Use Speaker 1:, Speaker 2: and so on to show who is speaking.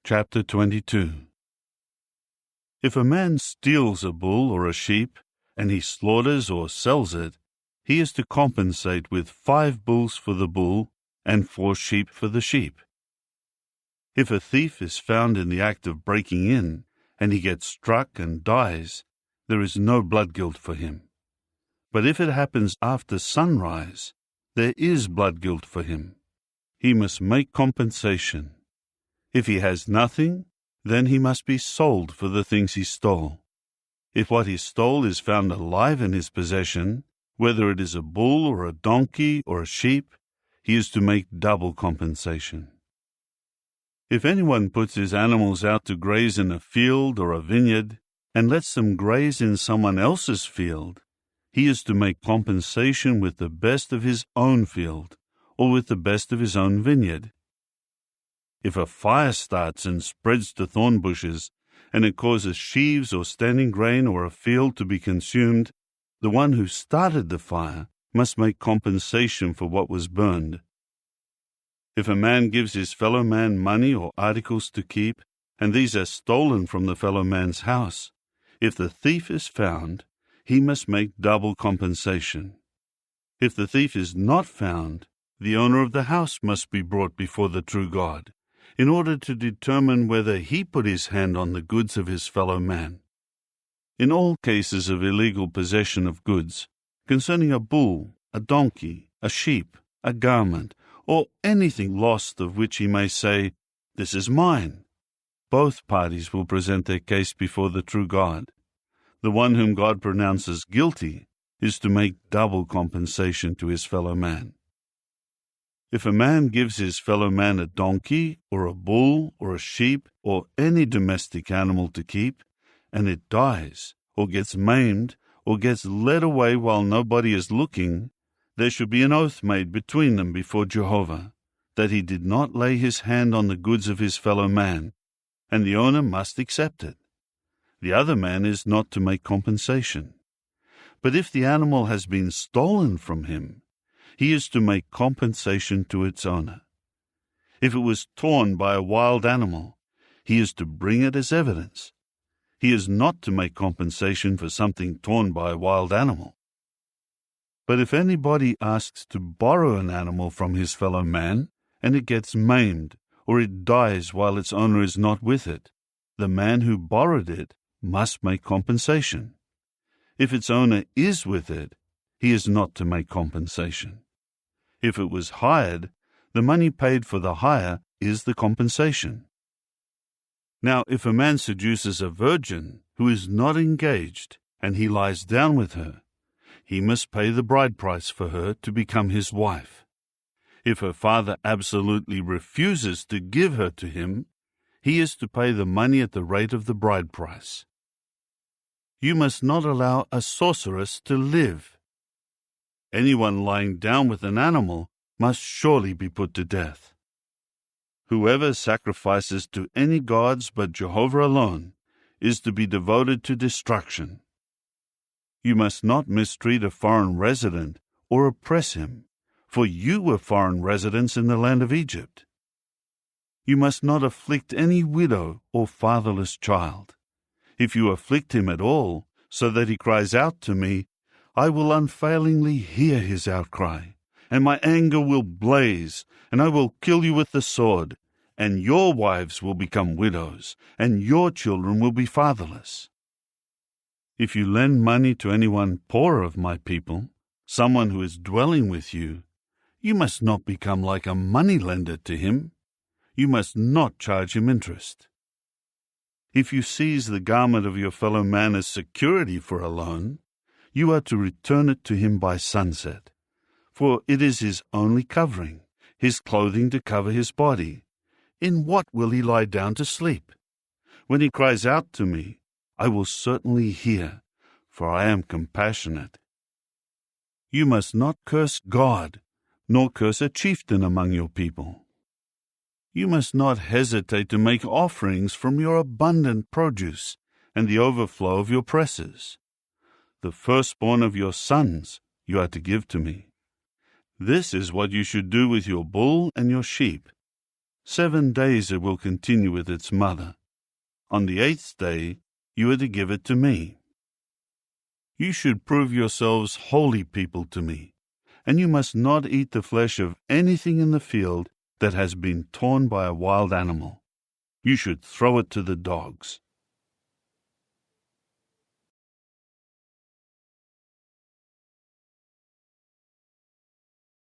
Speaker 1: Chapter 22. If a man steals a bull or a sheep, and he slaughters or sells it, he is to compensate with 5 bulls for the bull and 4 sheep for the sheep. If a thief is found in the act of breaking in, and he gets struck and dies, there is no blood guilt for him. But if it happens after sunrise, there is blood guilt for him. He must make compensation. If he has nothing, then he must be sold for the things he stole. If what he stole is found alive in his possession, whether it is a bull or a donkey or a sheep, he is to make double compensation. If anyone puts his animals out to graze in a field or a vineyard, and lets them graze in someone else's field, he is to make compensation with the best of his own field, or with the best of his own vineyard. If a fire starts and spreads to thorn bushes, and it causes sheaves or standing grain or a field to be consumed, the one who started the fire must make compensation for what was burned. If a man gives his fellow man money or articles to keep, and these are stolen from the fellow man's house, if the thief is found, he must make double compensation. If the thief is not found, the owner of the house must be brought before the true God, in order to determine whether he put his hand on the goods of his fellow man. In all cases of illegal possession of goods, concerning a bull, a donkey, a sheep, a garment, or anything lost of which he may say, "This is mine," both parties will present their case before the true God. The one whom God pronounces guilty is to make double compensation to his fellow man. If a man gives his fellow man a donkey, or a bull, or a sheep, or any domestic animal to keep, and it dies, or gets maimed, or gets led away while nobody is looking, there should be an oath made between them before Jehovah, that he did not lay his hand on the goods of his fellow man, and the owner must accept it. The other man is not to make compensation. But if the animal has been stolen from him, he is to make compensation to its owner. If it was torn by a wild animal, he is to bring it as evidence. He is not to make compensation for something torn by a wild animal. But if anybody asks to borrow an animal from his fellow man, and it gets maimed, or it dies while its owner is not with it, the man who borrowed it must make compensation. If its owner is with it, he is not to make compensation. If it was hired, the money paid for the hire is the compensation. Now, if a man seduces a virgin who is not engaged, and he lies down with her, he must pay the bride price for her to become his wife. If her father absolutely refuses to give her to him, he is to pay the money at the rate of the bride price. You must not allow a sorceress to live. Anyone lying down with an animal must surely be put to death. Whoever sacrifices to any gods but Jehovah alone is to be devoted to destruction. You must not mistreat a foreign resident or oppress him, for you were foreign residents in the land of Egypt. You must not afflict any widow or fatherless child. If you afflict him at all, so that he cries out to me, I will unfailingly hear his outcry, and my anger will blaze, and I will kill you with the sword, and your wives will become widows, and your children will be fatherless. If you lend money to anyone poorer of my people, someone who is dwelling with you, you must not become like a money lender to him. You must not charge him interest. If you seize the garment of your fellow man as security for a loan, you are to return it to him by sunset, for it is his only covering, his clothing to cover his body. In what will he lie down to sleep? When he cries out to me, I will certainly hear, for I am compassionate. You must not curse God, nor curse a chieftain among your people. You must not hesitate to make offerings from your abundant produce and the overflow of your presses. The firstborn of your sons you are to give to me. This is what you should do with your bull and your sheep. 7 days it will continue with its mother. On the 8th day you are to give it to me. You should prove yourselves holy people to me, and you must not eat the flesh of anything in the field that has been torn by a wild animal. You should throw it to the dogs.